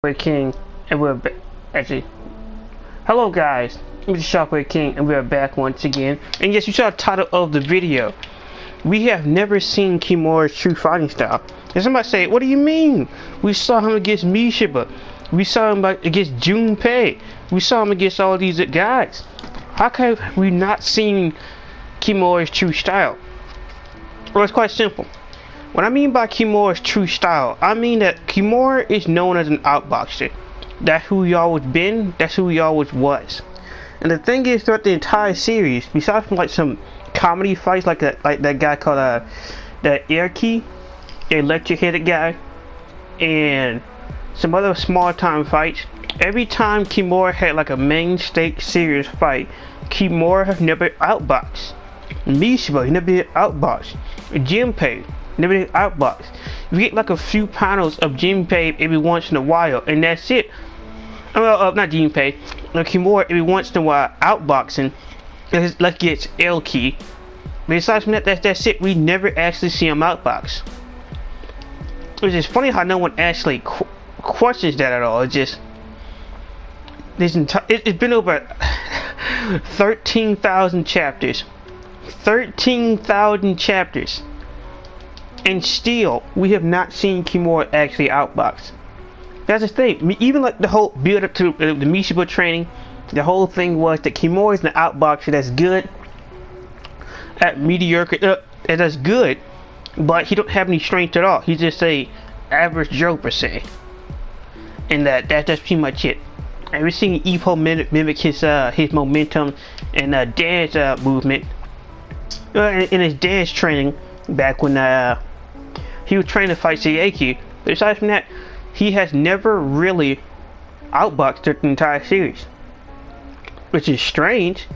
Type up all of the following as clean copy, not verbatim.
Shockwave King, and actually, hello guys, I'm the Shockwave King, and we're back once again. And yes, you saw the title of the video. We have never seen Kimura's true fighting style. And somebody say, what do you mean? We saw him against Mishiba. We saw him against Junpei. We saw him against all these guys. How can we not seen Kimura's true style? Well, it's quite simple. What I mean by Kimura's true style, I mean that Kimura is known as an outboxer. That's who he always been, that's who he always was. And the thing is, throughout the entire series, besides from like some comedy fights like that guy called the Air Key, electric-headed guy, and some other small time fights, every time Kimura had like a main stake serious fight, Kimura has never outboxed. Mishiba, he never did outbox. Junpei, never did outbox. You get like a few panels of Junpei every once in a while, and that's it. Well, not Junpei, Kimura every once in a while outboxing. Let's get L Key. But aside from that, that's it. We never actually see him outbox. Which is funny how no one actually questions that at all. It's just it's been over 13,000 chapters. 13,000 chapters. And still, we have not seen Kimura actually outbox. That's the thing. Even like the whole build up to the Mishiba training, the whole thing was that Kimura is an outboxer that's good at mediocre, that's good, but he don't have any strength at all. He's just a average Joe per se. And that's pretty much it. And we're seeing Ippo mimic his momentum and dance movement in his dance training back when he was trying to fight Saiki. But aside from that, he has never really outboxed the entire series, which is strange.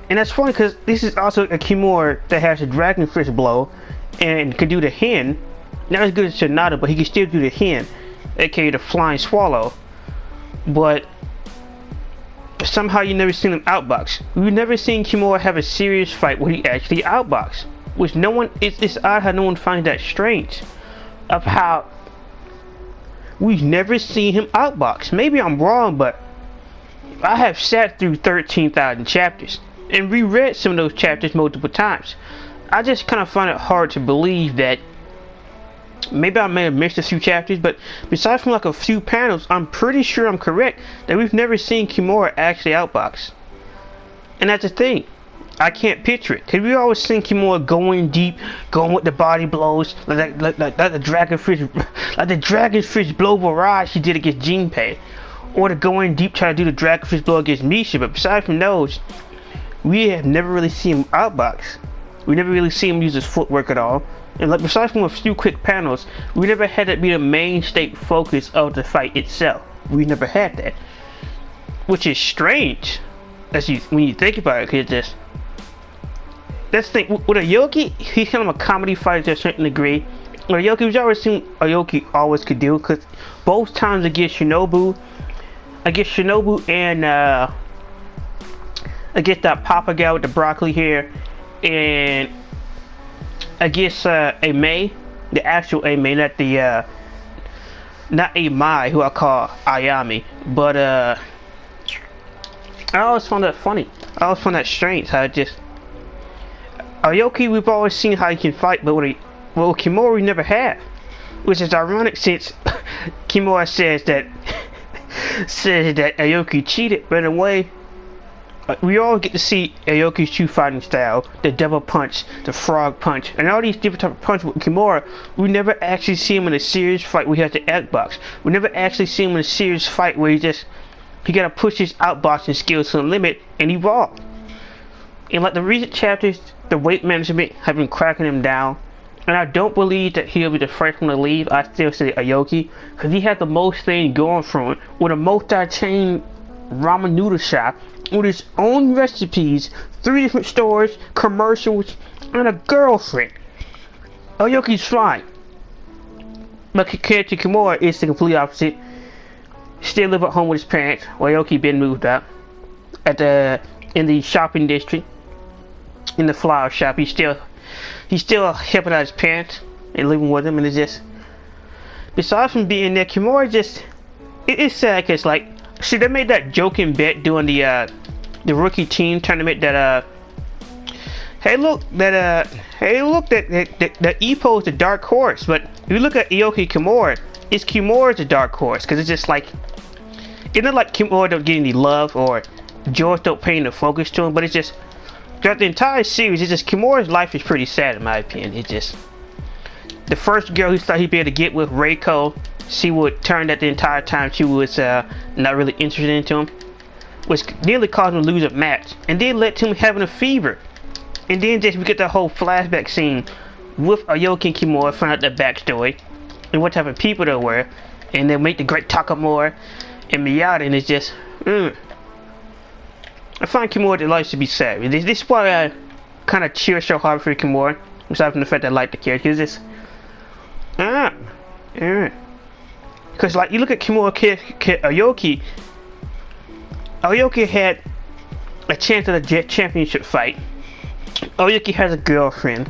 And that's funny because this is also a Kimura that has a dragon fish blow and can do the hen. Not as good as Sonata, but he can still do the hen, aka the flying swallow. But somehow you never seen him outbox. We've never seen Kimura have a serious fight where he actually outbox. Which no one, it's odd how no one finds that strange. Of how we've never seen him outbox. Maybe I'm wrong, but I have sat through 13,000 chapters and reread some of those chapters multiple times. I just kind of find it hard to believe that maybe I may have missed a few chapters, but besides from like a few panels, I'm pretty sure I'm correct that we've never seen Kimura actually outbox. And that's the thing. I can't picture it, because we always seen Kimura going deep, going with the body blows, like the dragonfish blow barrage he did against Junpei, or the going deep trying to do the dragonfish blow against Misha. But besides from those, we have never really seen him outbox. We never really seen him use his footwork at all. And like besides from a few quick panels, we never had it be the main stake focus of the fight itself. We never had that, which is strange, when you think about it, because just. That's the thing, with Aoki, he's kind of a comedy fighter to a certain degree. With Aoki, we've always seen Aoki always could do, because both times against Shinobu and against that Papa guy with the broccoli hair, and against Ame, the actual Ame, not Amai, who I call Ayami, but I always found that funny. I always found that strange how it just. Aoki, we've always seen how he can fight, but with Kimura we never have, which is ironic since Kimura says that Aoki cheated. But in a way, we all get to see Aoki's true fighting style: the devil punch, the frog punch, and all these different types of punches. With Kimura, we never actually see him in a serious fight where he has to outbox. We never actually see him in a serious fight where he gotta push his outboxing skills to the limit and evolve. In like the recent chapters, the weight management have been cracking him down, and I don't believe that he'll be the first one to leave. I still say Aoki, because he had the most thing going for him, with a multi-chain ramen noodle shop, with his own recipes, 3 different stores, commercials, and a girlfriend. Aoki's fine, but compared to Kimura, it's the complete opposite. Still live at home with his parents, while Aoki been moved up in the shopping district. In the flower shop, he's still helping out his parents and living with them, and it's just besides from being there, Kimura just it's sad because like, see, they made that joking bet during the rookie team tournament that hey look that Ippo is the dark horse, but if you look at Aoki Kimura, Kimura's the dark horse because it's just like, it's not like Kimura don't get any love or George don't pay the focus to him, but it's just throughout the entire series, it's just Kimura's life is pretty sad in my opinion. It's just the first girl he thought he'd be able to get with, Reiko, she would turn that the entire time she was not really interested into him, which nearly caused him to lose a match, and then led to him having a fever. And then just we get the whole flashback scene with Aoki and Kimura, find out their backstory and what type of people they were, and then make the great Takamura and Miyata, and it's just I find Kimura likes to be sad. This is why I kind of cheer so hard for Kimura, aside from the fact that I like the character. It's just because like you look at Kimura, Aoki had a chance at a championship fight. Aoki has a girlfriend.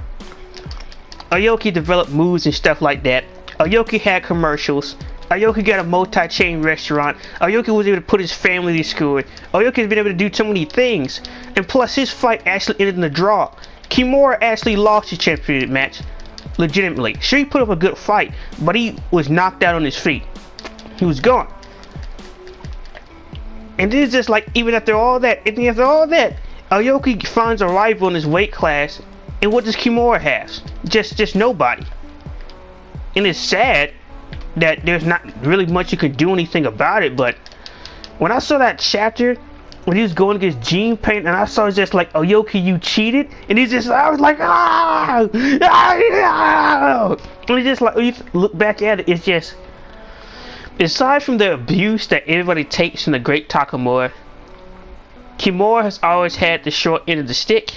Aoki developed moves and stuff like that. Aoki had commercials. Aoki got a multi-chain restaurant. Aoki was able to put his family to school. Aoki has been able to do so many things. And plus his fight actually ended in a draw. Kimura actually lost his championship match. Legitimately. Sure, he put up a good fight, but he was knocked out on his feet. He was gone. And this is just like, even after all that, Aoki finds a rival in his weight class, and what does Kimura have? Just nobody. And it's sad that there's not really much you can do anything about it, but when I saw that chapter when he was going against Gene Paint, and I saw just like, Aoki, you cheated, and he's just, I was like, and it's just like, when you look back at it, it's just, aside from the abuse that everybody takes from the great Takamura, Kimura has always had the short end of the stick.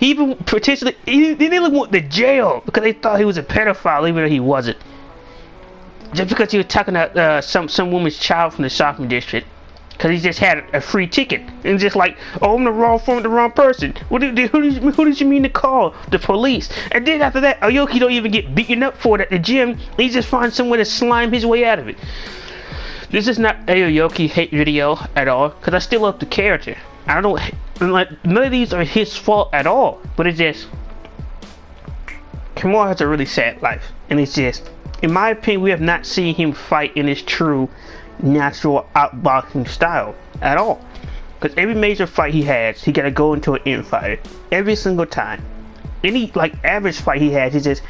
He even potentially, they nearly went to jail because they thought he was a pedophile, even though he wasn't. Just because he was talking about some woman's child from the shopping district. Because he just had a free ticket. And just like, oh, I'm the wrong phone, the wrong person. Who did you mean to call? The police. And then after that, Aoki don't even get beaten up for it at the gym. He just finds somewhere to slime his way out of it. This is not a Aoki hate video at all. Because I still love the character. I don't, like, none of these are his fault at all. But it's just, Kimura has a really sad life. And it's just, in my opinion, we have not seen him fight in his true natural outboxing style at all, because every major fight he has, he gotta go into an infighter every single time. Any like average fight he has, he just,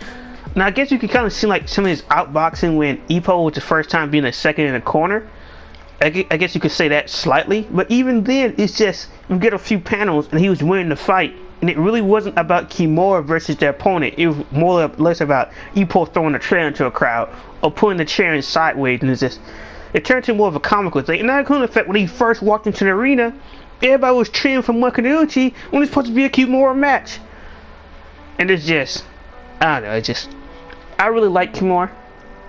now I guess you can kind of see like some of his outboxing when Ippo was the first time being a second in the corner. I guess you could say that slightly, but even then it's just, you get a few panels and he was winning the fight, and it really wasn't about Kimura versus their opponent. It was more or less about Ippo throwing a chair into a crowd or putting the chair in sideways, and it's just, it turned to more of a comical thing. And that couldn't affect when he first walked into the arena. Everybody was cheering for Makunuchi when it's supposed to be a Kimura match. And it's just, I don't know, it's just, I really like Kimura.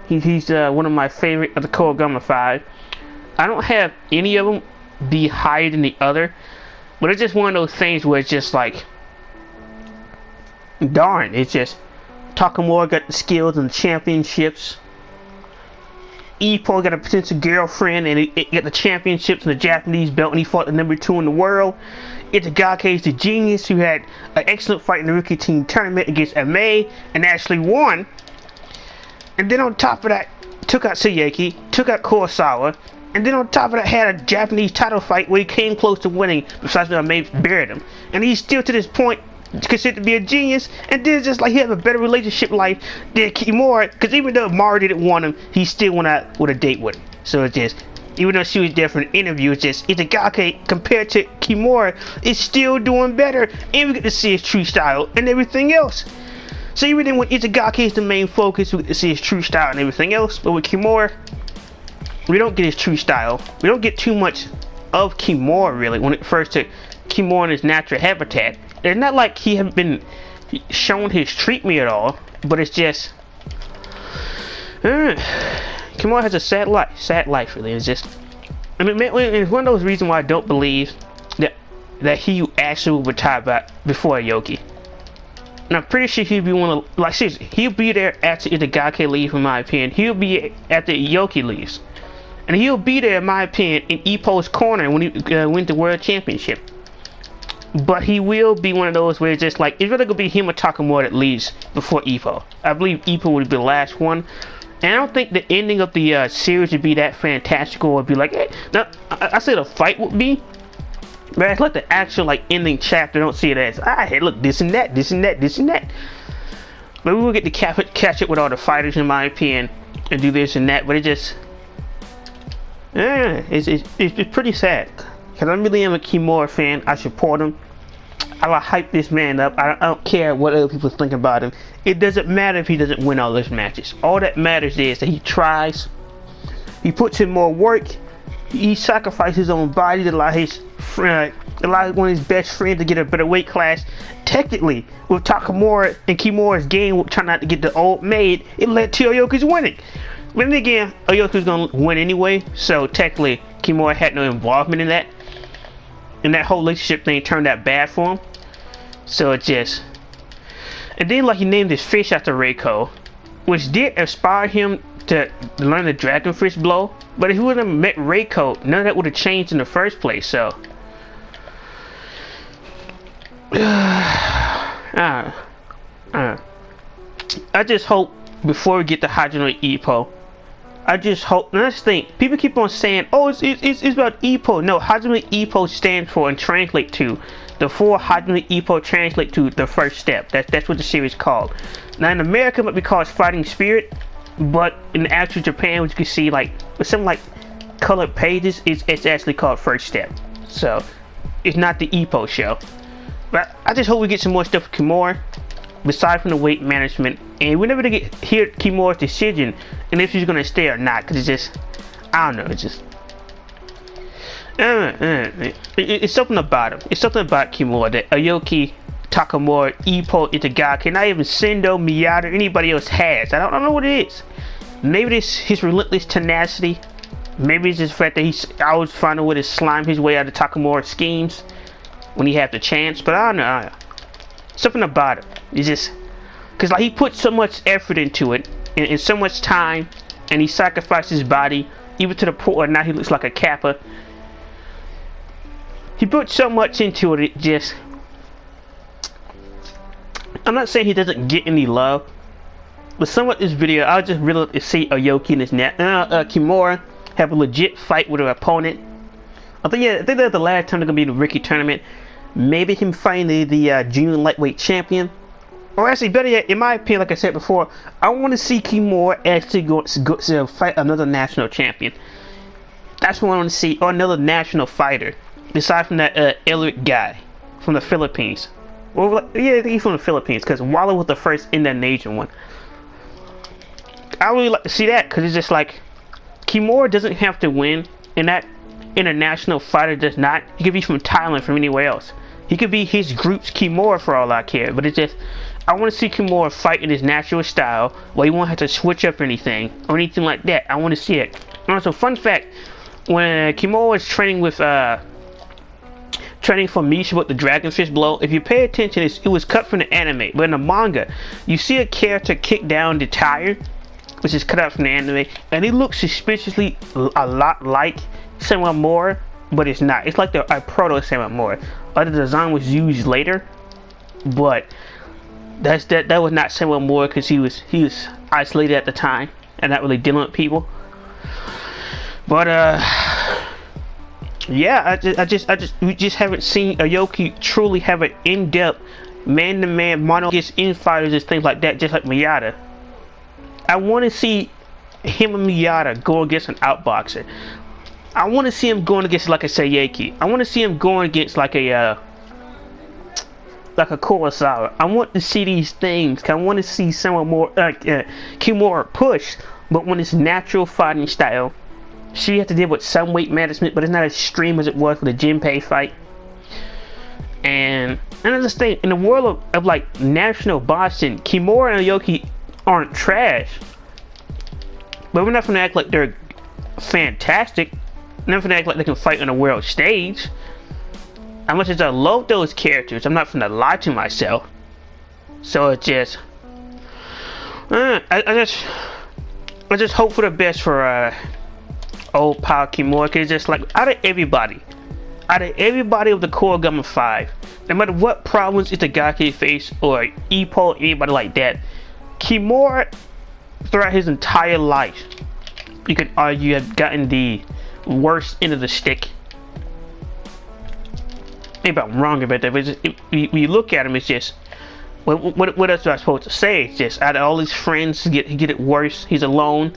He's one of my favorite of the Koogama 5. I don't have any of them be higher than the other, but it's just one of those things where it's just like, darn, it's just, Takamura got the skills and the championships. Ippo got a potential girlfriend, and he got the championships and the Japanese belt, and he fought the #2 in the world. Itagaki is the genius who had an excellent fight in the rookie team tournament against Ame and actually won. And then on top of that, took out Sayeki, took out Kurosawa, and then on top of that had a Japanese title fight where he came close to winning, besides when Ame buried him. And he's still to this point considered to be a genius, and then just like he has a better relationship life than Kimura, because even though Mari didn't want him, he still went out with a date with him. So it's just, even though she was there for an interview, it's just, Itagaki compared to Kimura is still doing better, and we get to see his true style and everything else. So even then when Itagaki is the main focus, we get to see his true style and everything else, but with Kimura, we don't get his true style. We don't get too much of Kimura really when it refers to Kimura in his natural habitat. It's not like he hasn't been shown his treatment at all, but it's just, Kimura has a sad life really. It's just, I mean, it's one of those reasons why I don't believe that he actually will retire before Aoki. And I'm pretty sure he'll be one of, like seriously, he'll be there after Itagaki leaves in my opinion. He'll be after Aoki leaves. and he'll be there, in my opinion, in Ippo's corner when he wins the World Championship. But he will be one of those where it's just like, it's really gonna be him or Takamura that leaves before Ippo. I believe Ippo would be the last one. And I don't think the ending of the series would be that fantastical. Or be like, hey, now, I say the fight would be, but it's like the actual like ending chapter. Don't see it as, hey, look, this and that, this and that, this and that. But we will get to catch it with all the fighters, in my opinion, and do this and that. But it just, it's pretty sad. Because I really am a Kimura fan. I support him. I will hype this man up. I don't care what other people think about him. It doesn't matter if he doesn't win all those matches. All that matters is that he tries. He puts in more work. He sacrifices his own body to allow one of his best friends to get a better weight class. Technically, with Takamura and Kimura's game trying not to get the old maid, it led to Aoki's winning. But then again, Aoki's gonna win anyway, so technically Kimura had no involvement in that. And that whole relationship thing turned out bad for him. So it just, and then like he named his fish after Reiko, which did inspire him to learn the Dragon Fish blow. But if he wouldn't have met Reiko, none of that would have changed in the first place. So I just hope before we get to Hajime Ippo, I just hope. Now let's think. People keep on saying, "Oh, it's about Ippo." No, Hajime Ippo stands for and translate to the four. Hajime Ippo translate to the first step. That's what the series is called. Now in America, it might be called Fighting Spirit, but in the actual Japan, which you can see like with some like colored pages, it's actually called First Step. So it's not the Ippo show. But I just hope we get some more stuff with Kimura, besides from the weight management, and we're never gonna hear Kimura's decision and if he's gonna stay or not, because it's just, I don't know, it's just it's something about him. It's something about Kimura that Aoki, Takamura, Ippo, Itagaki, not even Sendo, Miyata, or anybody else has. I don't know what it is. Maybe it's his relentless tenacity. Maybe it's just the fact that he's always finding a way to slime his way out of Takamura's schemes when he had the chance. But I don't know. Something about it. It's just because like he put so much effort into it and so much time, and he sacrificed his body even to the point where now he looks like a Kappa. He put so much into it. It just, I'm not saying he doesn't get any love, but somewhat this video I just really like to see Aoki and his Kimura have a legit fight with her opponent. I think that's the last time they're gonna be in the Ricky tournament. Maybe him fighting the junior lightweight champion. Or actually, better yet, in my opinion, like I said before, I want to see Kimura actually go fight another national champion. That's what I want to see, or another national fighter, aside from that Elric guy from the Philippines. Well, yeah, he's from the Philippines, because Waller was the first Indonesian one. I really like to see that, because it's just like, Kimura doesn't have to win, and that international fighter does not. He could be from Thailand, from anywhere else. He could be his group's Kimura for all I care. But it's just, I want to see Kimura fight in his natural style, where he won't have to switch up anything or anything like that. I want to see it. Also, fun fact: when Kimura was training with training for Misha with the Dragonfish blow, if you pay attention, it was cut from the anime. But in the manga, you see a character kick down the tire, which is cut out from the anime, and it looks suspiciously a lot like Samamura, but it's not. It's like a proto Samamura. Other design was used later, but that was not Samamura because he was isolated at the time and not really dealing with people. But yeah, we just haven't seen Aoki truly have an in-depth man-to-man mono against infighters and things like that, just like Miyata. I want to see him and Miyata go against an outboxer. I want to see him going against like a Sayeki. I want to see him going against like a Kurosawa. I want to see these things. I want to see someone more Kimura push, but when it's natural fighting style. She had to deal with some weight management, but it's not as extreme as it was for the Jinpei fight. And another thing, in the world of like national boxing, Kimura and Aoki aren't trash, but we're not gonna act like they're fantastic. We're not gonna act like they can fight on a world stage. As much as I love those characters, I'm not gonna lie to myself. So it's just, I just hope for the best for old pal Kimura. Cause it's just like out of everybody of the core Gamma 5, no matter what problems Itagaki face or Ippo, anybody like that, Kimura throughout his entire life, you could argue, have gotten the worst end of the stick. Maybe I'm wrong about that, but when you look at him, it's just, what else am I supposed to say? It's just, out of all his friends, he get it worse. He's alone,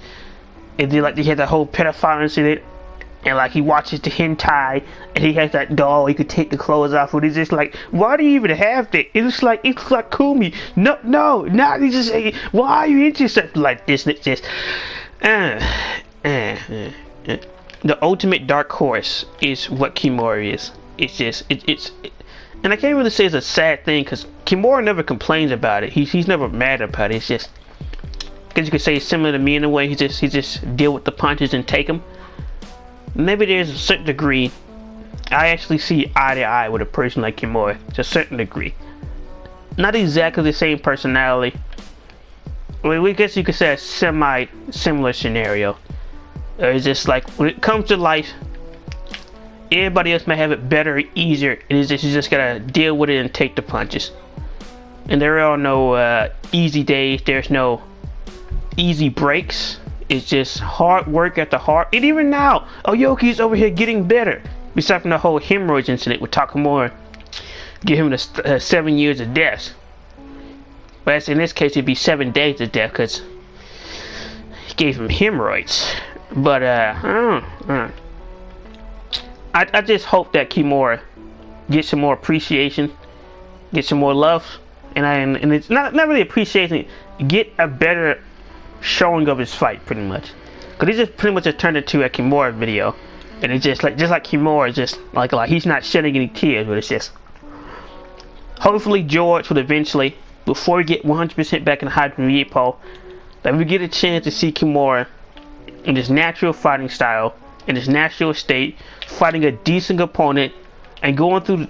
and then like they had the whole pedophile incident, and like he watches the hentai, and he has that doll he could take the clothes off. And he's just like, why do you even have that? It's like Kumi. No, he's just saying, why are you into something like this? And it's just, the ultimate dark horse is what Kimura is. It's just, and I can't really say it's a sad thing because Kimura never complains about it. He's never mad about it. It's just, because you could say it's similar to me in a way. He just deal with the punches and take them. Maybe there's a certain degree I actually see eye to eye with a person like Kimura, to a certain degree. Not exactly the same personality. We guess you could say a semi-similar scenario. It's just like when it comes to life, everybody else may have it better or easier. It is just, you just gotta deal with it and take the punches. And there are no easy days. There's no easy breaks. It's just hard work at the heart. And even now, Aoki's over here getting better. Besides from the whole hemorrhoids incident with Takamura, give him the 7 years of death. But in this case, it'd be 7 days of death because he gave him hemorrhoids. But I just hope that Kimura gets some more appreciation, get some more love, and it's not really appreciation. Get a better showing of his fight, pretty much, because he just pretty much just turned into a Kimura video, and it's just like Kimura, just like he's not shedding any tears, but it's just, hopefully George will eventually, before we get 100% back in Hajime Ippo, that we get a chance to see Kimura in his natural fighting style, in his natural state, fighting a decent opponent, and going through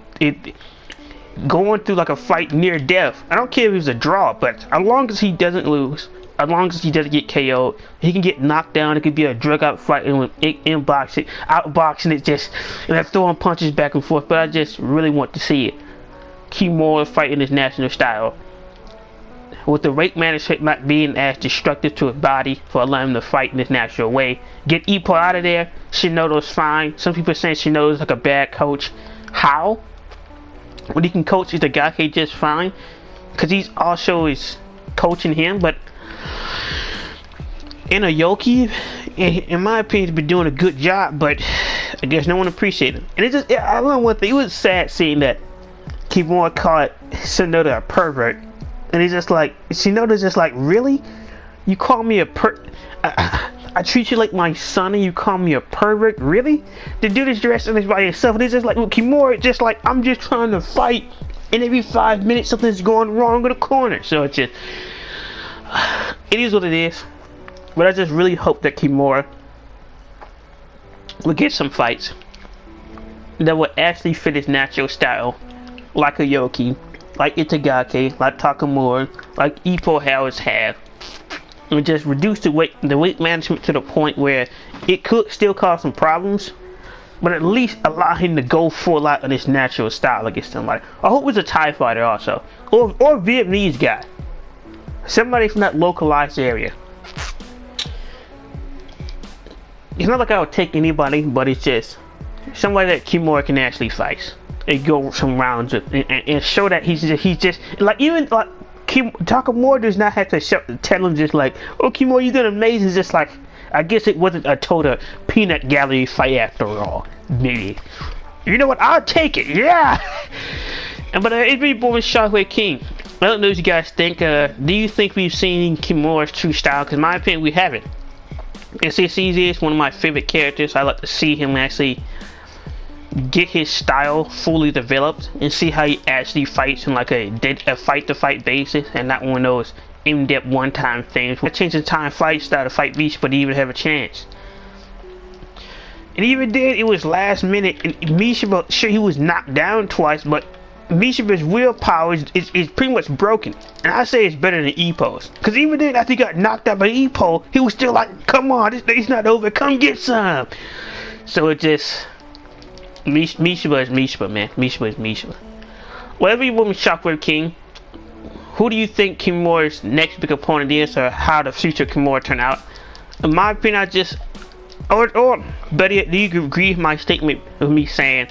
like a fight near death. I don't care if it's a draw, but as long as he doesn't lose, as long as he doesn't get KO'd, he can get knocked down. It could be a drug out fight and outboxing it, just throwing punches back and forth. But I just really want to see it. Kimura fighting his national style, with the weight management not being as destructive to his body for allowing him to fight in his natural way. Get Ippo out of there. Shinoda's fine. Some people are saying Shinoda's like a bad coach. How? When he can coach Itagaki just fine, because he's also is coaching him. But Aoki, in my opinion, has been doing a good job, but I guess no one appreciated him. And I don't know one thing. It was sad seeing that Kimura called Shinoda a pervert, and he's just like, Shinoda's just like, really? You call me a I treat you like my son, and you call me a pervert? Really? The dude is dressing this by himself, and he's just like, well, Kimura, just like, I'm just trying to fight, and every 5 minutes something's going wrong in the corner. So it's just, it is what it is. But I just really hope that Kimura will get some fights that will actually fit his natural style, like Aoki, like Itagaki, like Takamura, like Ippo has had, and just reduce the weight management to the point where it could still cause some problems, but at least allow him to go full out in his natural style against somebody. I hope it's a Thai fighter also, or Vietnamese guy, somebody from that localized area. It's not like I would take anybody, but it's just somebody that Kimura can actually fight and go some rounds with, and show that he's just like, even like Takamura does not have to tell him just like, oh, Kimura, you did amazing. It's just like, I guess it wasn't a total peanut gallery fight after all. Maybe, you know what? I'll take it. Yeah. But it's really boring. Shockwave King. I don't know what you guys think. Do you think we've seen Kimura's true style? Because in my opinion, we haven't. SCZ is one of my favorite characters. I like to see him actually get his style fully developed and see how he actually fights in like a fight-to-fight basis, and not one of those in-depth one-time things. We're changing time fight style to fight Beast, but he even have a chance. And even then, it was last minute. And Mishima, sure, he was knocked down twice, but Mishiba's willpower is pretty much broken. And I say it's better than Ippo's. Because even then, after he got knocked out by Ippo, he was still like, come on, this day's not over, come get some. So it just... Mishiba is Mishiba, man. Mishiba is Mishiba. Whatever you want me, Shockwave King, who do you think Kimura's next big opponent is, or how the future Kimura turn out? In my opinion, I just... Or better yet, do you agree with my statement of me saying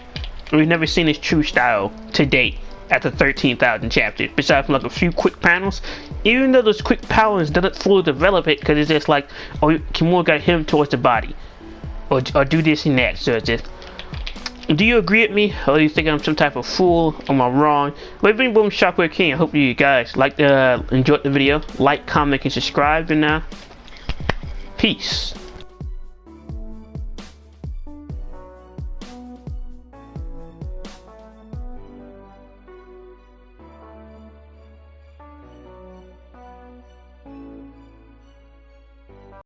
we've never seen his true style to date after 13,000 chapters, besides from like a few quick panels? Even though those quick panels doesn't fully develop it, because it's just like, oh, Kimura got him towards the body, or do this and that. So it's just, do you agree with me, or do you think I'm some type of fool? Am I wrong? But if boom, Shockwave King, I hope you guys enjoyed the video. Like, comment, and subscribe, and peace.